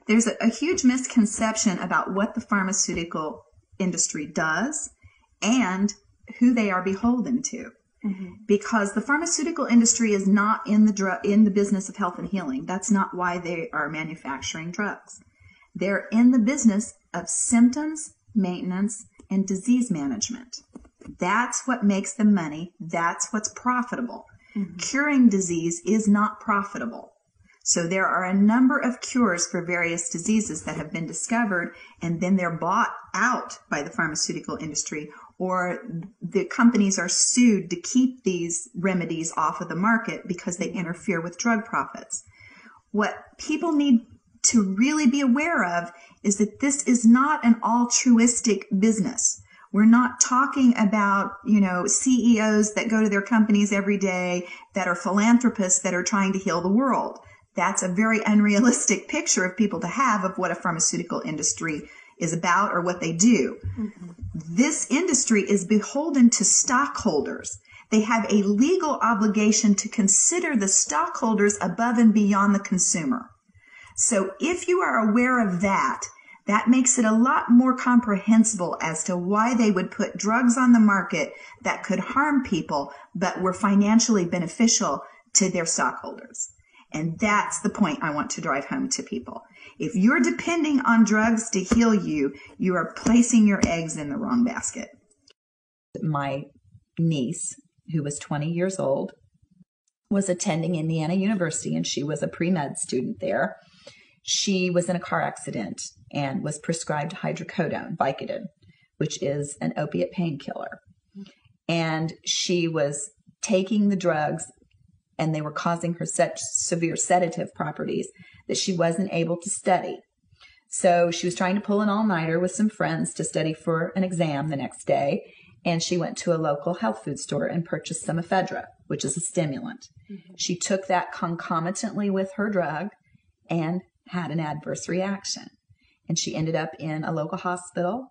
There's a huge misconception about what the pharmaceutical industry does and who they are beholden to. Because the pharmaceutical industry is not in the business of health and healing. That's not why they are manufacturing drugs. They're in the business of symptoms, maintenance, and disease management. That's what makes them money. That's what's profitable. Curing disease is not profitable. So there are a number of cures for various diseases that have been discovered, and then they're bought out by the pharmaceutical industry, or the companies are sued to keep these remedies off of the market because they interfere with drug profits. What people need to really be aware of is that this is not an altruistic business. We're not talking about, CEOs that go to their companies every day that are philanthropists that are trying to heal the world. That's a very unrealistic picture of people to have of what a pharmaceutical industry is about or what they do. This industry is beholden to stockholders. They have a legal obligation to consider the stockholders above and beyond the consumer. So if you are aware of that, that makes it a lot more comprehensible as to why they would put drugs on the market that could harm people but were financially beneficial to their stockholders. And that's the point I want to drive home to people. If you're depending on drugs to heal you, you are placing your eggs in the wrong basket. My niece, who was 20 years old, was attending Indiana University, and she was a pre-med student there. She was in a car accident and was prescribed hydrocodone, Vicodin, which is an opiate painkiller. And she was taking the drugs, and they were causing her such severe sedative properties that she wasn't able to study. So she was trying to pull an all-nighter with some friends to study for an exam the next day, and she went to a local health food store and purchased some ephedra, which is a stimulant. She took that concomitantly with her drug and had an adverse reaction. And she ended up in a local hospital,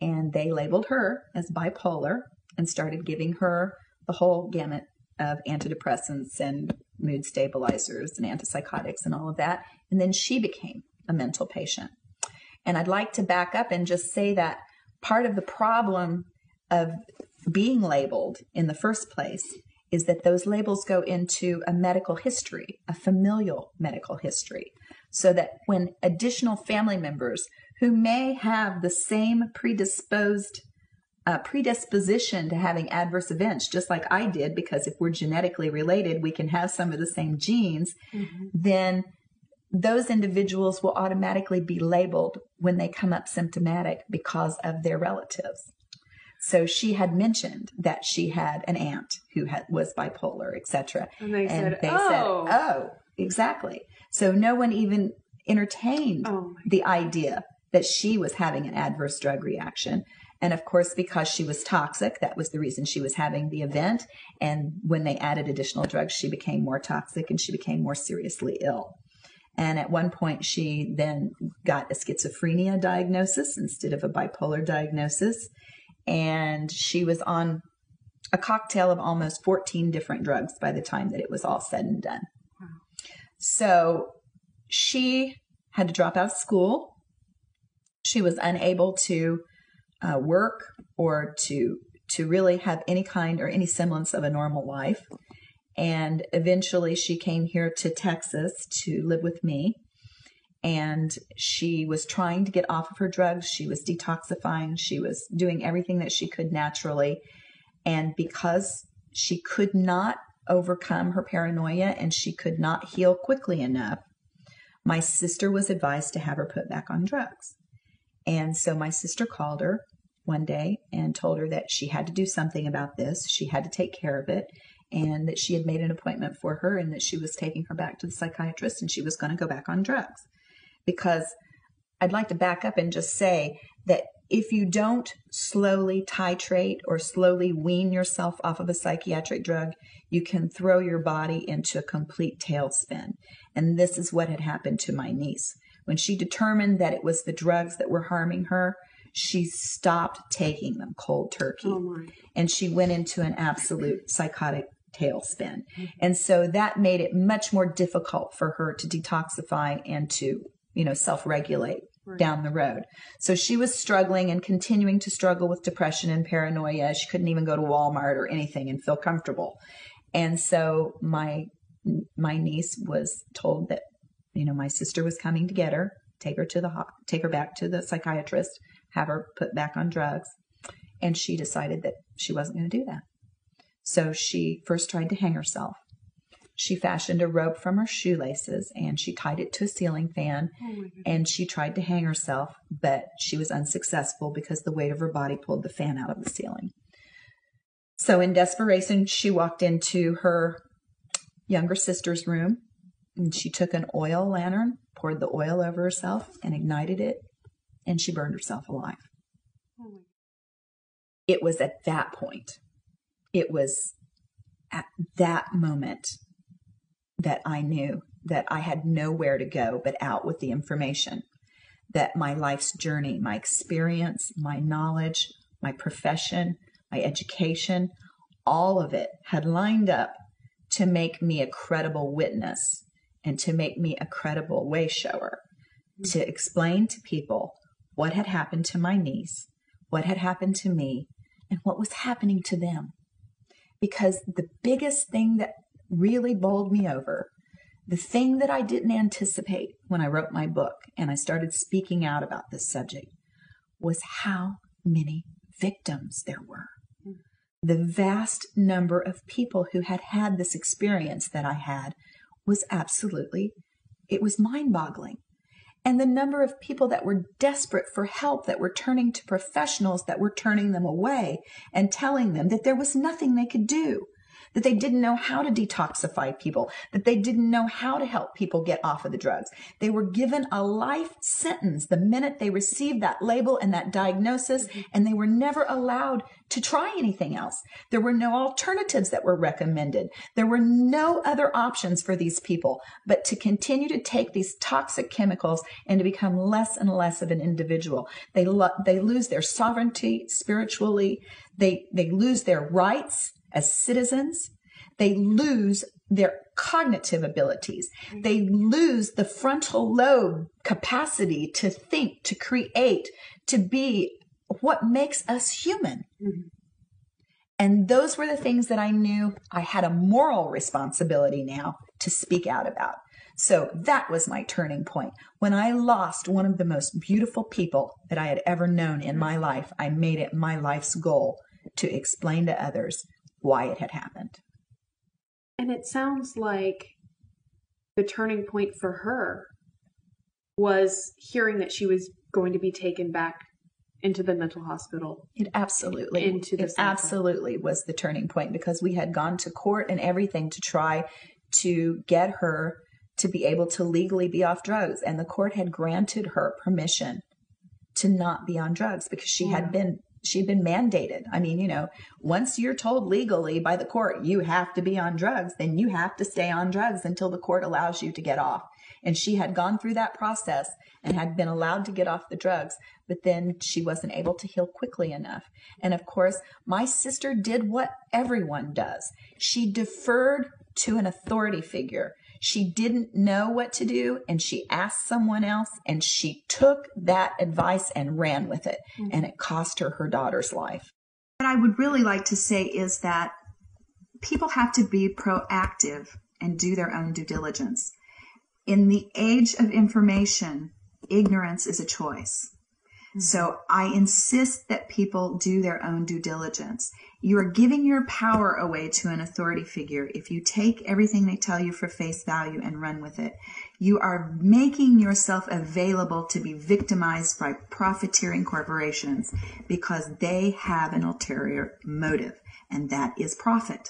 and they labeled her as bipolar and started giving her the whole gamut of antidepressants and mood stabilizers and antipsychotics and all of that. And then she became a mental patient. And I'd like to back up and just say that part of the problem of being labeled in the first place is that those labels go into a medical history, a familial medical history, so that when additional family members who may have the same predisposition to having adverse events, just like I did, because if we're genetically related, we can have some of the same genes, then those individuals will automatically be labeled when they come up symptomatic because of their relatives. So she had mentioned that she had an aunt who was bipolar, etc. And they said, oh, exactly. So no one even entertained the idea that she was having an adverse drug reaction. And of course, because she was toxic, that was the reason she was having the event. And when they added additional drugs, she became more toxic and she became more seriously ill. And at one point, she then got a schizophrenia diagnosis instead of a bipolar diagnosis. And she was on a cocktail of almost 14 different drugs by the time that it was all said and done. Wow. So she had to drop out of school. She was unable to work or to really have any kind or any semblance of a normal life. And eventually she came here to Texas to live with me. And she was trying to get off of her drugs. She was detoxifying. She was doing everything that she could naturally. And because she could not overcome her paranoia and she could not heal quickly enough, my sister was advised to have her put back on drugs. And so my sister called her one day and told her that she had to do something about this. She had to take care of it, and that she had made an appointment for her and that she was taking her back to the psychiatrist and she was going to go back on drugs. Because I'd like to back up and just say that if you don't slowly titrate or slowly wean yourself off of a psychiatric drug, you can throw your body into a complete tailspin. And this is what had happened to my niece. When she determined that it was the drugs that were harming her, she stopped taking them cold turkey. And she went into an absolute psychotic tailspin. And so that made it much more difficult for her to detoxify and to self-regulate down the road. So she was struggling and continuing to struggle with depression and paranoia. She couldn't even go to Walmart or anything and feel comfortable. And so my niece was told that, my sister was coming to get her, take her back to the psychiatrist, have her put back on drugs. And she decided that she wasn't going to do that. So she first tried to hang herself. She fashioned a rope from her shoelaces and she tied it to a ceiling fan, and she tried to hang herself, but she was unsuccessful because the weight of her body pulled the fan out of the ceiling. So in desperation, she walked into her younger sister's room and she took an oil lantern, poured the oil over herself and ignited it, and she burned herself alive. It was at that point, it was at that moment that I knew that I had nowhere to go but out with the information, that my life's journey, my experience, my knowledge, my profession, my education, all of it had lined up to make me a credible witness and to make me a credible way shower, to explain to people what had happened to my niece, what had happened to me, and what was happening to them. Because the biggest thing that really bowled me over, the thing that I didn't anticipate when I wrote my book and I started speaking out about this subject, was how many victims there were. The vast number of people who had had this experience that I had was it was mind-boggling. And the number of people that were desperate for help, that were turning to professionals, that were turning them away and telling them that there was nothing they could do, that they didn't know how to detoxify people, that they didn't know how to help people get off of the drugs. They were given a life sentence the minute they received that label and that diagnosis, and they were never allowed to try anything else. There were no alternatives that were recommended. There were no other options for these people but to continue to take these toxic chemicals and to become less and less of an individual. They lose their sovereignty spiritually. They lose their rights as citizens. They lose their cognitive abilities. They lose the frontal lobe capacity to think, to create, to be what makes us human. And those were the things that I knew I had a moral responsibility now to speak out about. So that was my turning point. When I lost one of the most beautiful people that I had ever known in my life, I made it my life's goal to explain to others why it had happened. And it sounds like the turning point for her was hearing that she was going to be taken back into the mental hospital. It absolutely was the turning point, because we had gone to court and everything to try to get her to be able to legally be off drugs. And the court had granted her permission to not be on drugs because she'd been mandated. I mean, once you're told legally by the court, you have to be on drugs, then you have to stay on drugs until the court allows you to get off. And she had gone through that process and had been allowed to get off the drugs, but then she wasn't able to heal quickly enough. And of course, my sister did what everyone does. She deferred to an authority figure. She didn't know what to do, and she asked someone else, and she took that advice and ran with it, and it cost her daughter's life. What I would really like to say is that people have to be proactive and do their own due diligence. In the age of information, ignorance is a choice. So I insist that people do their own due diligence. You are giving your power away to an authority figure. If you take everything they tell you for face value and run with it, you are making yourself available to be victimized by profiteering corporations because they have an ulterior motive, and that is profit.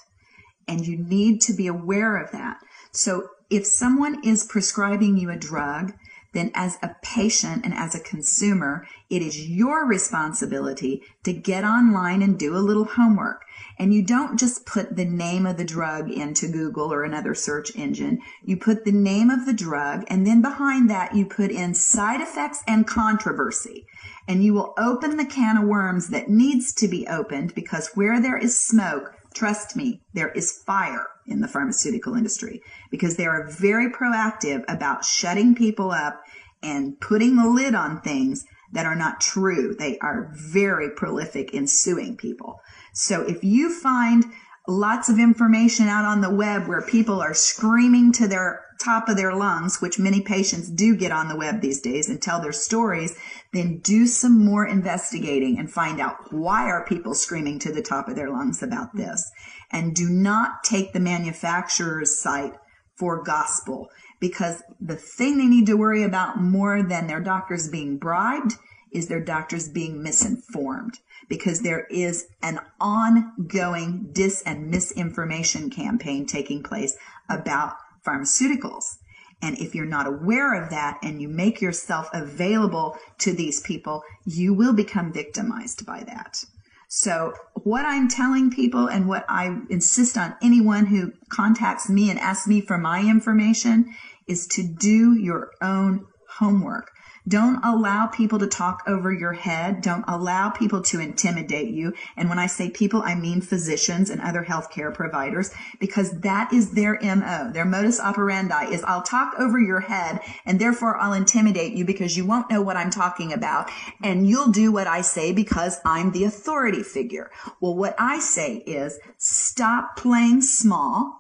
And you need to be aware of that. So if someone is prescribing you a drug, then as a patient and as a consumer, it is your responsibility to get online and do a little homework. And you don't just put the name of the drug into Google or another search engine. You put the name of the drug, and then behind that you put in side effects and controversy. And you will open the can of worms that needs to be opened, because where there is smoke, trust me, there is fire in the pharmaceutical industry, because they are very proactive about shutting people up and putting the lid on things that are not true. They are very prolific in suing people. So if you find lots of information out on the web where people are screaming to their top of their lungs, which many patients do get on the web these days and tell their stories, then do some more investigating and find out why are people screaming to the top of their lungs about this. And do not take the manufacturer's site for gospel, because the thing they need to worry about more than their doctors being bribed is their doctors being misinformed, because there is an ongoing dis and misinformation campaign taking place about pharmaceuticals. And if you're not aware of that and you make yourself available to these people, you will become victimized by that. So what I'm telling people, and what I insist on anyone who contacts me and asks me for my information, is to do your own homework. Don't allow people to talk over your head. Don't allow people to intimidate you. And when I say people, I mean physicians and other healthcare providers, because that is their MO. Their modus operandi is, I'll talk over your head and therefore I'll intimidate you because you won't know what I'm talking about, and you'll do what I say because I'm the authority figure. Well, what I say is, stop playing small.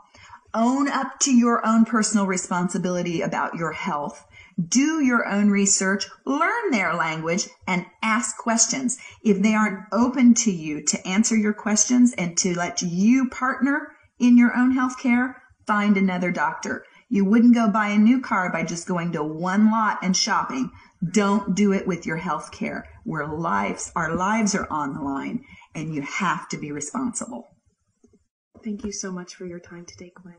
Own up to your own personal responsibility about your health. Do your own research, learn their language, and ask questions. If they aren't open to you to answer your questions and to let you partner in your own health care, find another doctor. You wouldn't go buy a new car by just going to one lot and shopping. Don't do it with your health care, where our lives are on the line, and you have to be responsible. Thank you so much for your time today, Gwen.